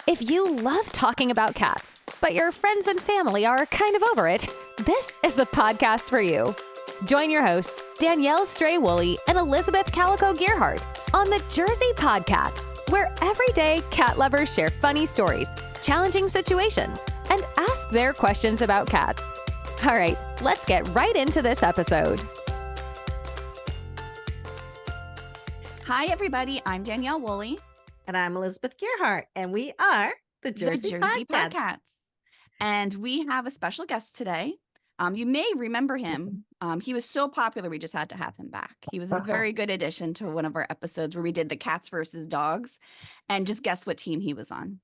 If you love talking about cats, but your friends and family are kind of over it, this is the podcast for you. Join your hosts, Danielle Stray Woolley and Elizabeth Calico Gearhart, on the Jersey Podcats, where everyday cat lovers share funny stories, challenging situations, and ask their questions about cats. All right, let's get right into this episode. Hi, everybody. I'm Danielle Woolley. And I'm Elizabeth Gearhart, and we are the Jersey Podcats. And we have a special guest today. You may remember him. He was so popular, we just had to have him back. He was a very good addition to one of our episodes where we did the cats versus dogs. And just guess what team he was on?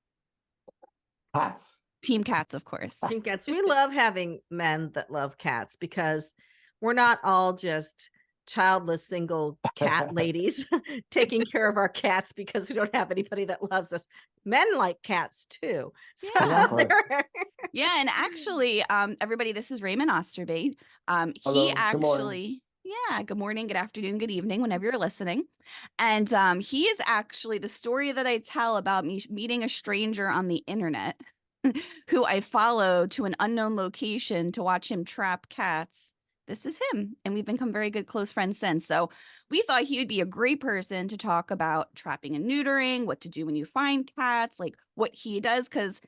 Cats. Team Cats, of course. Team Cats. We love having men that love cats because we're not all just childless single cat ladies taking care of our cats because we don't have anybody that loves us. Men like cats too. So yeah, and actually, everybody, this is Raymond Osterbye. Hello, He actually, good morning, good afternoon, good evening, whenever you're listening. And he is actually the story that I tell about me meeting a stranger on the internet who I followed to an unknown location to watch him trap cats. This is him, and we've become very good close friends since. So we thought he would be a great person to talk about trapping and neutering, what to do when you find cats, like what he does. Because,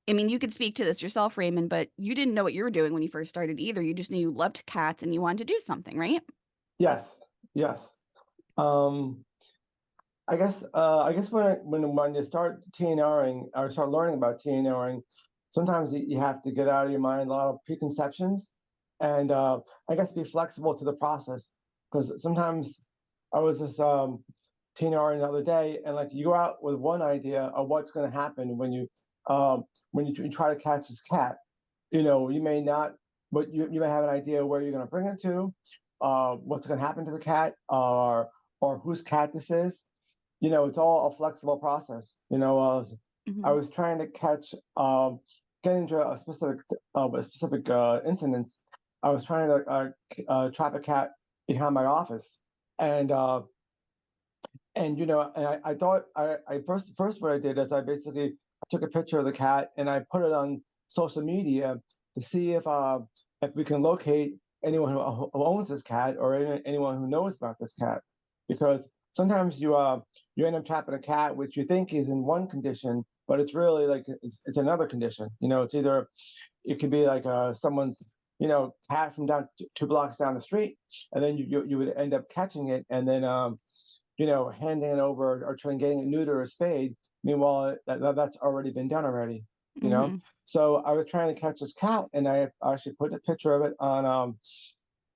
I mean, you could speak to this yourself, Raymond, but you didn't know what you were doing when you first started either. You just knew you loved cats and you wanted to do something, right? Yes. I guess when you start TNRing or start learning about TNRing, sometimes you have to get out of your mind a lot of preconceptions. And I guess be flexible to the process, because sometimes I was just TNRing the other day, and like you go out with one idea of what's going to happen when you try to catch this cat. You may not, but you may have an idea where you're going to bring it to, what's going to happen to the cat, or whose cat this is. It's all a flexible process. I was trying to get into a specific incidents. I was trying to trap a cat behind my office, and I thought I first what I did is I basically took a picture of the cat and I put it on social media to see if we can locate anyone who owns this cat or anyone who knows about this cat, because sometimes you end up trapping a cat which you think is in one condition, but it's really like it's another condition. It's either it could be like someone's cat from down 2 blocks down the street, and then you would end up catching it and then handing it over or trying getting it neutered or spayed. Meanwhile, that's already been done already. So I was trying to catch this cat, and I actually put a picture of it on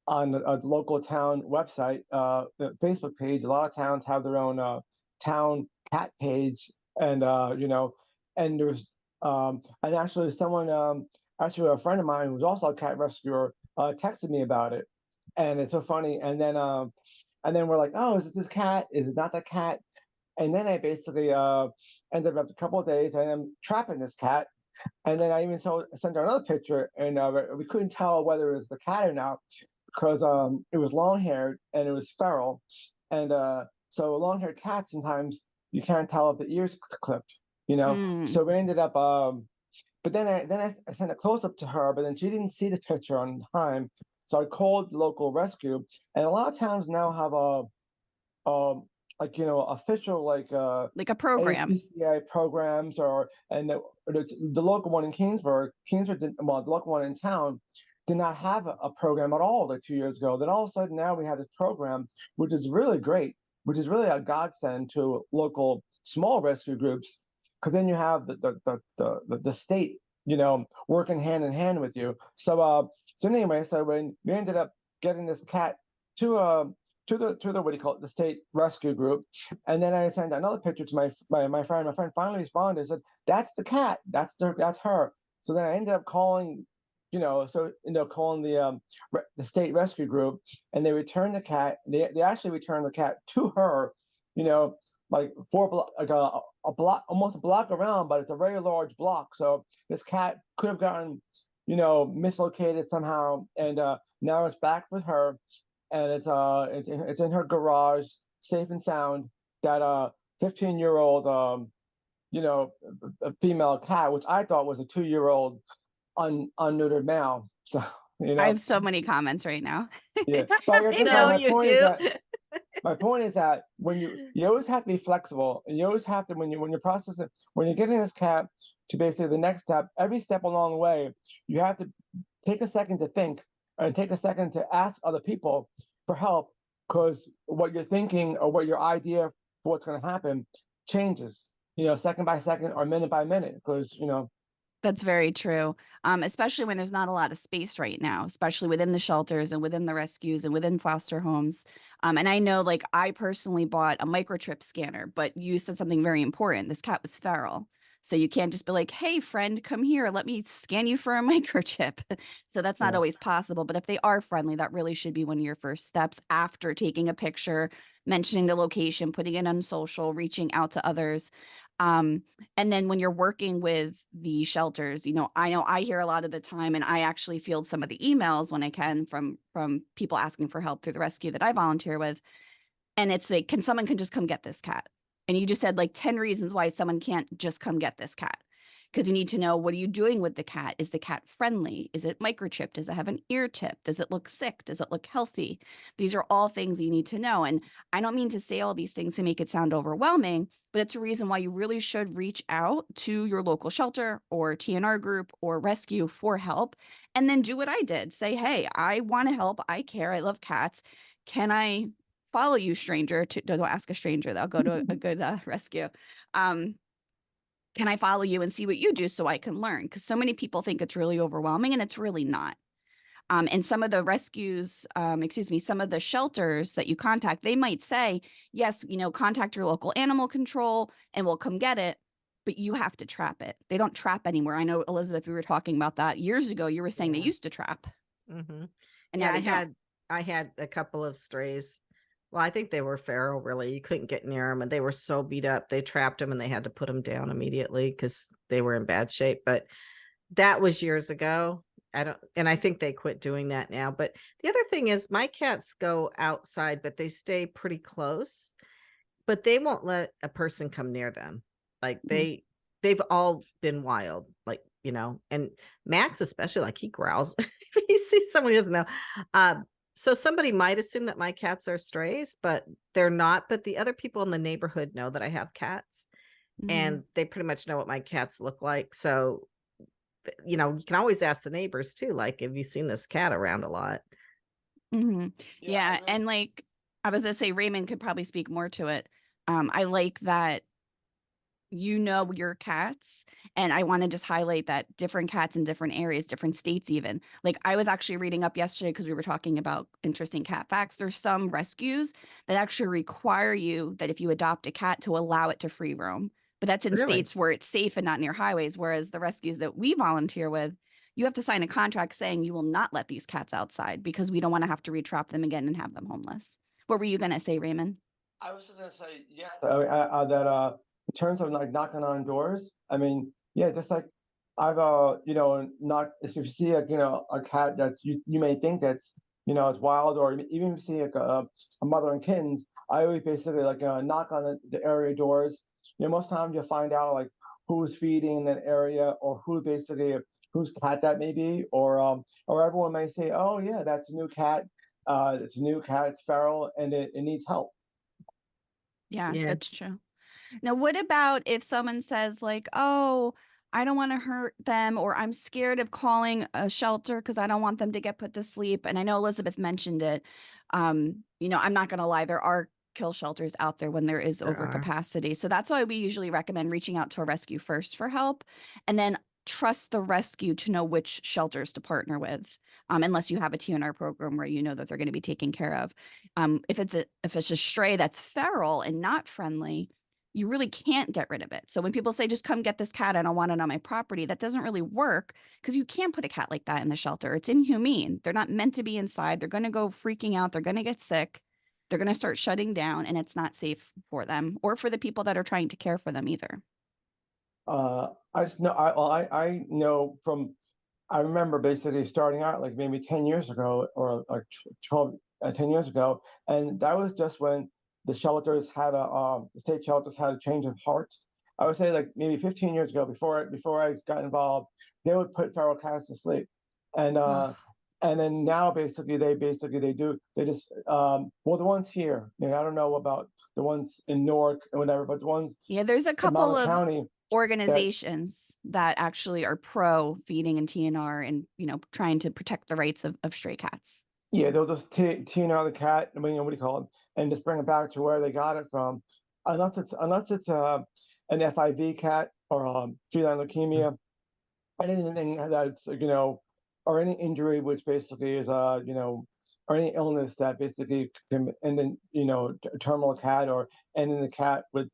a local town website, the Facebook page. A lot of towns have their own town cat page, and and there's and actually someone. Actually, a friend of mine who's also a cat rescuer texted me about it, and it's so funny. And then we're like, oh, is it this cat? Is it not that cat? And then I basically ended up a couple of days, and I'm trapping this cat. And then I even sent her another picture, and we couldn't tell whether it was the cat or not, because it was long-haired and it was feral, and so long-haired cats sometimes you can't tell if the ears clipped, So we ended up. But then I sent a close-up to her, but then she didn't see the picture on time. So I called the local rescue, and a lot of towns now have official like a program, APCI programs, and the local one in Kingsburg, the local one in town did not have a program at all like 2 years ago. Then all of a sudden now we have this program, which is really great, which is really a godsend to local small rescue groups. Because then you have the state, working hand in hand with you. So anyway, so when we ended up getting this cat to the what do you call it, the state rescue group, and then I sent another picture to my friend. My friend finally responded and said, "That's the cat. That's her." So then I ended up calling, calling the state rescue group, and they returned the cat. They actually returned the cat to her, like a block, almost a block around, but it's a very large block. So this cat could have gotten, mislocated somehow, and now it's back with her, and it's in her garage, safe and sound. That 15-year-old a female cat, which I thought was a 2-year-old unneutered male. So, I have so many comments right now. yeah. But I know you do. my point is that when you always have to be flexible, and you always have to when you're processing, when you're getting this cat to basically the next step, every step along the way, you have to take a second to think and take a second to ask other people for help, because what you're thinking or what your idea for what's going to happen changes, second by second or minute by minute, because That's very true. Especially when there's not a lot of space right now, especially within the shelters and within the rescues and within foster homes. And I know, like, I personally bought a microchip scanner, but you said something very important. This cat was feral. So you can't just be like, hey, friend, come here. Let me scan you for a microchip. So that's not Yes. always possible. But if they are friendly, that really should be one of your first steps after taking a picture, mentioning the location, putting it on social, reaching out to others. And then when you're working with the shelters, I know I hear a lot of the time, and I actually field some of the emails when I can from people asking for help through the rescue that I volunteer with. And it's like, someone just come get this cat? And you just said like 10 reasons why someone can't just come get this cat. Because you need to know, what are you doing with the cat? Is the cat friendly? Is it microchipped? Does it have an ear tip? Does it look sick? Does it look healthy? These are all things you need to know. And I don't mean to say all these things to make it sound overwhelming, but it's a reason why you really should reach out to your local shelter or TNR group or rescue for help. And then do what I did. Say, hey, I want to help. I care. I love cats. Can I follow you, stranger? Don't ask a stranger. They'll go to a good rescue. Can I follow you and see what you do so I can learn? Because so many people think it's really overwhelming, and it's really not. And some of the rescues, some of the shelters that you contact, they might say, yes, contact your local animal control and we'll come get it, but you have to trap it. They don't trap anymore. I know, Elizabeth, we were talking about that years ago. You were saying they used to trap. Mm-hmm. And yeah, now I had a couple of strays. Well, I think they were feral, really. You couldn't get near them, and they were so beat up. They trapped them, and they had to put them down immediately because they were in bad shape. But that was years ago. I think they quit doing that now. But the other thing is, my cats go outside, but they stay pretty close. But they won't let a person come near them. Like they've all been wild, like, and Max especially, like, he growls if he sees someone he doesn't know. So somebody might assume that my cats are strays, but they're not. But the other people in the neighborhood know that I have cats, and they pretty much know what my cats look like. So, you can always ask the neighbors too, like, have you seen this cat around a lot? Yeah. And like, I was going to say, Raymond could probably speak more to it. I like that your cats, and I want to just highlight that different cats in different areas, different states even. Like, I was actually reading up yesterday because we were talking about interesting cat facts. There's some rescues that actually require you that if you adopt a cat to allow it to free roam. But that's in Really? states where it's safe and not near highways, whereas the rescues that we volunteer with, you have to sign a contract saying you will not let these cats outside because we don't want to have to retrap them again and have them homeless. What were you going to say, Raymond? I was just gonna say, yeah, that in terms of like knocking on doors, I mean, yeah, just like I've not if you see a cat that's you may think that's it's wild, or even if you see like a mother and kittens, I always basically like knock on the area doors. Most times you'll find out like who's feeding in that area, or whose cat that may be, or everyone may say, oh yeah, that's a new cat. It's a new cat, it's feral, and it needs help. Yeah, that's true. Now, what about if someone says like, oh, I don't want to hurt them, or I'm scared of calling a shelter because I don't want them to get put to sleep. And I know Elizabeth mentioned it. I'm not going to lie, there are kill shelters out there when there is overcapacity. So that's why we usually recommend reaching out to a rescue first for help, and then trust the rescue to know which shelters to partner with, unless you have a TNR program where you know that they're going to be taken care of. If it's a stray that's feral and not friendly, you really can't get rid of it. So when people say, just come get this cat, I don't want it on my property, that doesn't really work, because you can't put a cat like that in the shelter. It's inhumane. They're not meant to be inside. They're going to go freaking out. They're going to get sick. They're going to start shutting down, and it's not safe for them or for the people that are trying to care for them either. I just know I know from I remember basically starting out like maybe 10 years ago, or like 10 years ago, and that was just when the shelters had the state shelters had a change of heart, I would say like maybe 15 years ago, before I got involved, they would put feral cats to sleep, and Ugh. and then now basically they just well, the ones here, I don't know about the ones in Newark and whatever, but the ones Yeah, there's a in couple Monmouth of County that organizations that actually are pro feeding and TNR and, trying to protect the rights of stray cats. yeah, they'll just tune out the cat, I mean, what do you call it, and just bring it back to where they got it from, unless it's an FIV cat or feline leukemia, anything that's or any injury which basically is or any illness that basically can end in terminal cat or end in the cat with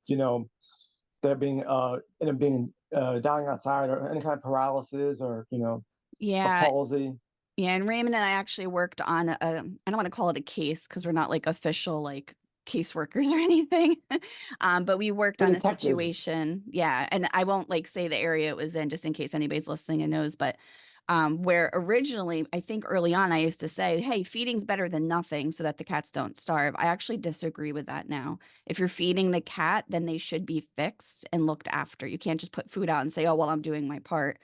they're being end up being dying outside or any kind of paralysis or a Yeah. palsy. Yeah. And Raymond and I actually worked on I don't want to call it a case because we're not like official like caseworkers or anything. But we worked The on a detectives. situation. Yeah. And I won't like say the area it was in just in case anybody's listening and knows, but where originally, I think early on, I used to say, hey, feeding's better than nothing so that the cats don't starve. I actually disagree with that now. If you're feeding the cat, then they should be fixed and looked after. You can't just put food out and say, oh, well, I'm doing my part.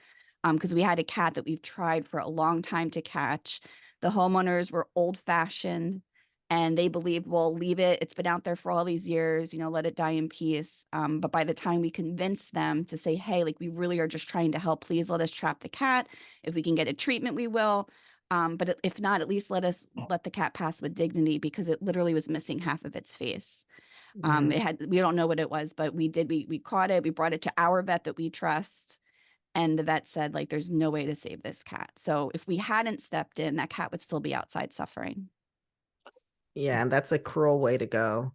Because we had a cat that we've tried for a long time to catch. The homeowners were old fashioned and they believed, well, leave it. It's been out there for all these years, let it die in peace. But by the time we convinced them to say, hey, like we really are just trying to help, please let us trap the cat. If we can get a treatment, we will. But if not, at least let the cat pass with dignity because it literally was missing half of its face. We don't know what it was, but we caught it. We brought it to our vet that we trust. And the vet said, like, there's no way to save this cat. So if we hadn't stepped in, that cat would still be outside suffering. Yeah, and that's a cruel way to go.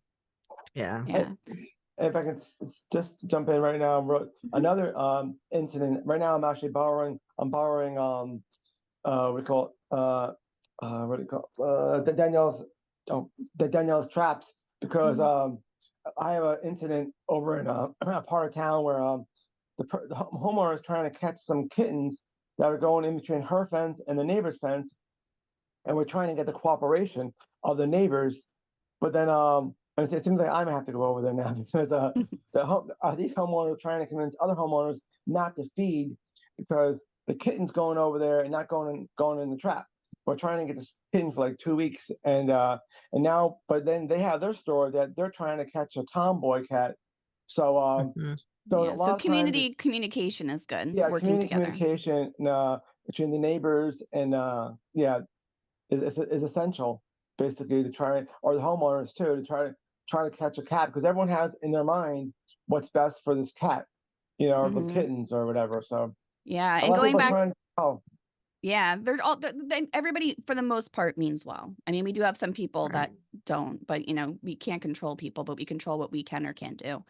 Yeah. Yeah. If I can just jump in right now, another incident. Right now, I'm borrowing what do you call what do you call the Danielle's traps because I have an incident over in a part of town where the homeowner is trying to catch some kittens that are going in between her fence and the neighbor's fence, and we're trying to get the cooperation of the neighbors, but then it seems like I'm gonna have to go over there now because these homeowners trying to convince other homeowners not to feed because the kitten's going over there and not going in the trap. We're trying to get this kitten for like 2 weeks, and now, but then they have their story that they're trying to catch a tomboy cat. So so a Yeah. So lot of times community communication is good. yeah, Working together. communication between the neighbors and yeah is essential basically to try, or the homeowners too, to try to catch a cat because everyone has in their mind what's best for this cat, or for kittens or whatever. So Yeah. a And lot of going people back, trying. Oh, yeah, they're all everybody for the most part means well. I mean, we do have some people that don't, but we can't control people, but we control what we can or can't do.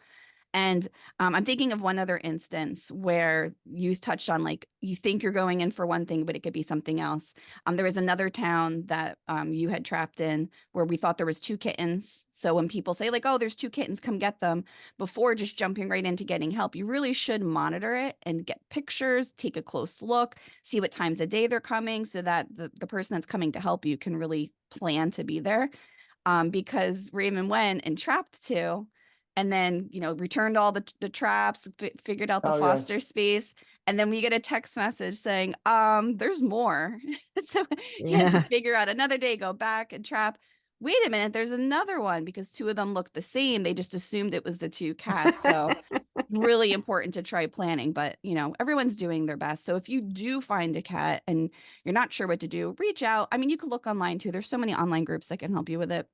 And I'm thinking of one other instance where you touched on like you think you're going in for one thing, but it could be something else. There was another town that you had trapped in where we thought there was 2 kittens. So when people say like, oh, there's 2 kittens, come get them, before just jumping right into getting help, you really should monitor it and get pictures, take a close look, see what times of day they're coming so that the person that's coming to help you can really plan to be there. Because Raymond went and trapped 2 and then, returned all the traps, figured out the oh yes. foster space. And then we get a text message saying, there's more. So he had to figure out another day, go back and trap. Wait a minute, there's another one because 2 of them looked the same. They just assumed it was the 2 cats. So really important to try planning, but everyone's doing their best. So if you do find a cat and you're not sure what to do, reach out. I mean, you can look online too. There's so many online groups that can help you with it.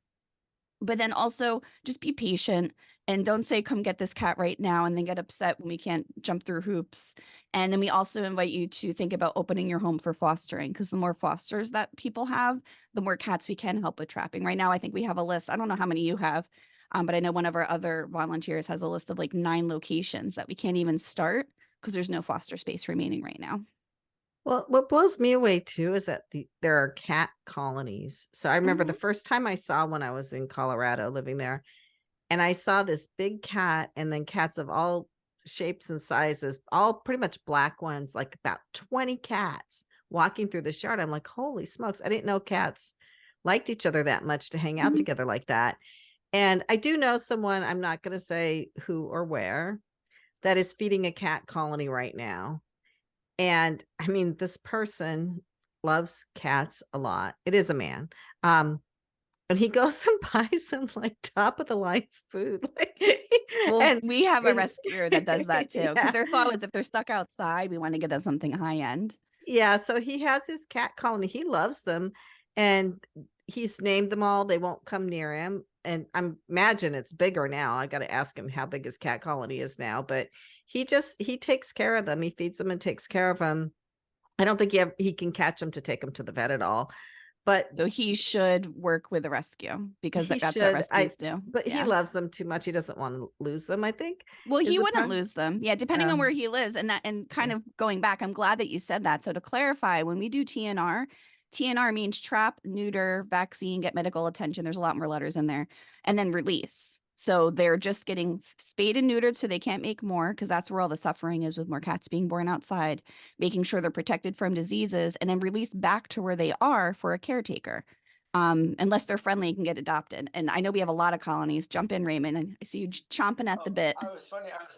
But then also just be patient and don't say, come get this cat right now, and then get upset when we can't jump through hoops. And then we also invite you to think about opening your home for fostering, because the more fosters that people have, the more cats we can help with trapping. Right now, I think we have a list. I don't know how many you have, but I know one of our other volunteers has a list of like 9 locations that we can't even start because there's no foster space remaining right now. Well, what blows me away too is that there are cat colonies. So I remember the first time I saw one, I was in Colorado living there, and I saw this big cat and then cats of all shapes and sizes, all pretty much black ones, like about 20 cats walking through this yard. I'm like, holy smokes. I didn't know cats liked each other that much to hang out together like that. And I do know someone, I'm not going to say who or where, that is feeding a cat colony right now. And I mean, this person loves cats a lot. It is a man. And he goes and buys them like top of the line food. Well, and we have a rescuer that does that too. Because Yeah. their thought was if they're stuck outside, we want to give them something high end. Yeah, so he has his cat colony. He loves them, and he's named them all. They won't come near him. And I imagine it's bigger now. I got to ask him how big his cat colony is now, but he takes care of them. He feeds them and takes care of them. I don't think he can catch them to take them to the vet at all. But So he should work with a rescue because he that's should. what rescues do. But he Yeah. loves them too much. He doesn't want to lose them, I think. Well, is he the wouldn't problem. lose them. Yeah, depending on where he lives. And kind of going back, I'm glad that you said that. So to clarify, when we do TNR, TNR means trap, neuter, vaccine, get medical attention. There's a lot more letters in there. And then release. So they're just getting spayed and neutered so they can't make more, because that's where all the suffering is with more cats being born outside, making sure they're protected from diseases, and then released back to where they are for a caretaker. Unless they're friendly and can get adopted. And I know we have a lot of colonies. Jump in, Raymond. And I see you chomping at the bit. I was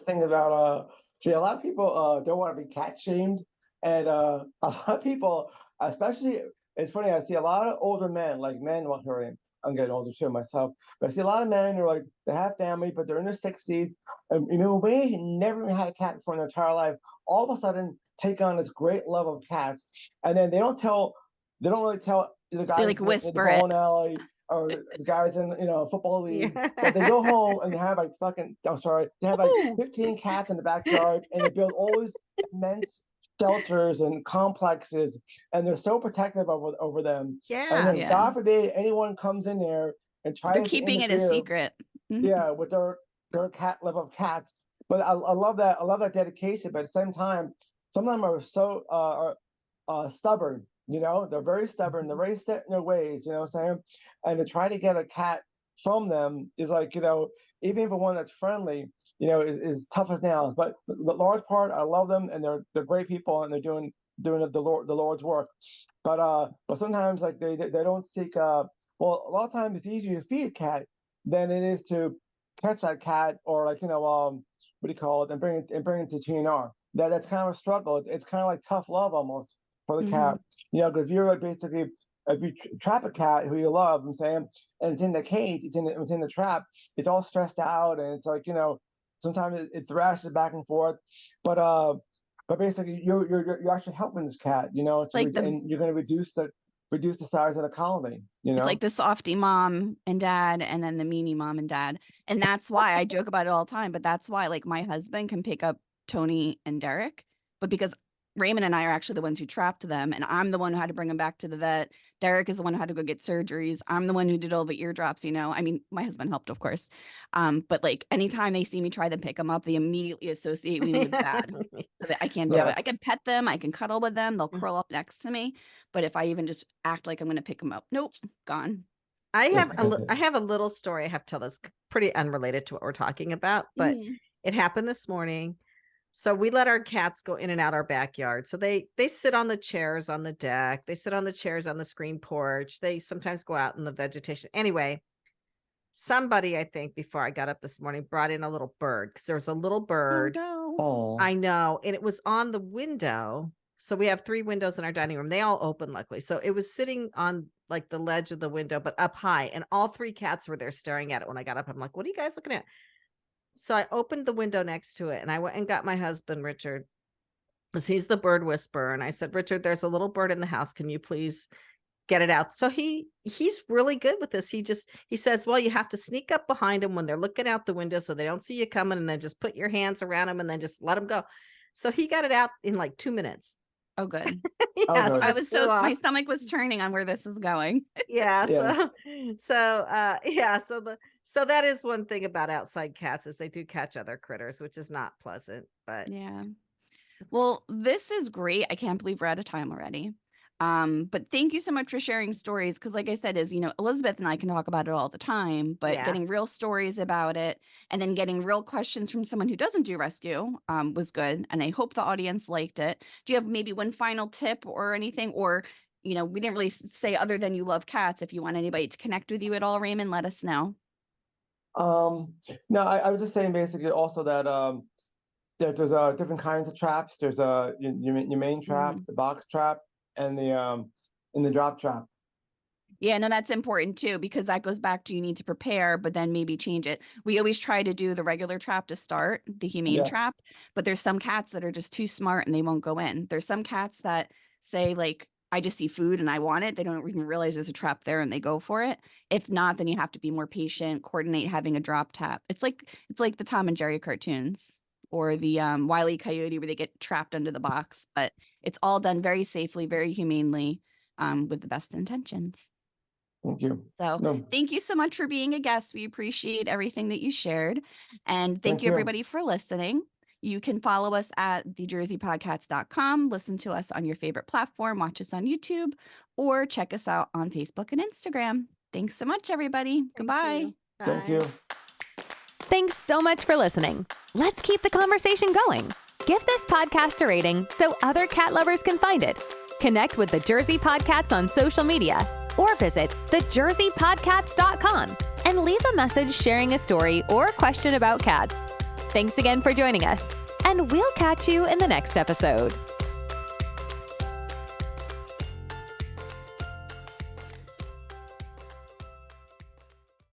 thinking about see, a lot of people don't want to be cat shamed, and a lot of people, especially, it's funny, I see a lot of older men, like men, well, here I'm getting older too myself, but I see a lot of men who are like, they have family, but they're in their 60s, and we never even had a cat before in their entire life, all of a sudden take on this great love of cats, and then they don't really tell the guys like in whisper the it. bowling alley or the guys in football league, Yeah. that they go home and they have like they have like Ooh. 15 cats in the backyard, and they build all these immense shelters and complexes, and they're so protective over them. And Yeah. then Yeah. God forbid anyone comes in there and They're tries to keeping it a interfere, secret. Mhm. yeah, with their cat love of cats. But I love that. I love that dedication. But at the same time, some of them are so stubborn. They're very stubborn. They're very set in their ways. You know what I'm saying? And to try to get a cat from them is like, even for one that's friendly, is tough as nails. But the large part, I love them, and they're great people, and they're doing the Lord's work. But sometimes like they don't seek. Well, a lot of times it's easier to feed a cat than it is to catch that cat, or like what do you call it, and bring it to TNR. That's kind of a struggle. It's kind of like tough love almost for the cat, because you're like basically, if you trap a cat who you love, I'm saying, and it's in the cage, it's in the trap, it's all stressed out, and it's like sometimes it thrashes back and forth, but basically you're actually helping this cat, and you're going to reduce the size of the colony. It's like the softy mom and dad, and then the meanie mom and dad. And that's why I joke about it all the time. But that's why, like, my husband can pick up Tony and Derek, but because Raymond and I are actually the ones who trapped them, and I'm the one who had to bring them back to the vet. Derek is the one who had to go get surgeries. I'm the one who did all the eardrops, I mean, my husband helped, of course. But like anytime they see me try to pick them up, they immediately associate me with bad. So that I can't do it. I can pet them, I can cuddle with them, they'll curl up next to me. But if I even just act like I'm going to pick them up, nope, gone. I have a little story I have to tell that's pretty unrelated to what we're talking about, but it happened this morning. So we let our cats go in and out our backyard. So they sit on the chairs on the deck. They sit on the chairs on the screen porch. They sometimes go out in the vegetation. Anyway, somebody, I think, before I got up this morning, brought in a little bird, because there was a little bird. Oh, no. Oh, I know. And it was on the window. So we have 3 windows in our dining room. They all open, luckily. So it was sitting on like the ledge of the window, but up high. And all 3 cats were there staring at it when I got up. I'm like, what are you guys looking at? So I opened the window next to it, and I went and got my husband, Richard, because he's the bird whisperer. And I said, Richard, there's a little bird in the house. Can you please get it out? So he's really good with this. He says, well, you have to sneak up behind them when they're looking out the window so they don't see you coming, and then just put your hands around them and then just let them go. So he got it out in like 2 minutes. Oh, good. Yeah, good. I was my stomach was turning on where this is going. Yeah. Yeah. So that is one thing about outside cats, is they do catch other critters, which is not pleasant, but Yeah. Well, this is great. I can't believe we're out of time already. But thank you so much for sharing stories. Because like I said, Elizabeth and I can talk about it all the time, but Yeah. getting real stories about it and then getting real questions from someone who doesn't do rescue was good. And I hope the audience liked it. Do you have maybe one final tip or anything? Or, we didn't really say, other than you love cats, if you want anybody to connect with you at all, Raymond, let us know. No, I was just saying basically also that there's different kinds of traps. There's your main trap, Mhm. the box trap, and the drop trap. Yeah, no, that's important too, because that goes back to you need to prepare, but then maybe change it. We always try to do the regular trap to start, the humane Yeah. trap, but there's some cats that are just too smart and they won't go in. There's some cats that say like, I just see food and I want it. They don't even realize there's a trap there and they go for it. If not, then you have to be more patient, coordinate having a drop tap. It's like the Tom and Jerry cartoons or the Wile E. Coyote where they get trapped under the box, but it's all done very safely, very humanely, with the best intentions. Thank you. So No, thank you so much for being a guest. We appreciate everything that you shared. And thank Thank you you. everybody for listening. You can follow us at thejerseypodcats.com, listen to us on your favorite platform, watch us on YouTube, or check us out on Facebook and Instagram. Thanks so much, everybody. Goodbye. you. thank you. Bye. Thanks so much for listening. Let's keep the conversation going. Give this podcast a rating so other cat lovers can find it. Connect with the Jersey Podcats on social media or visit thejerseypodcats.com and leave a message sharing a story or question about cats. Thanks again for joining us, and we'll catch you in the next episode.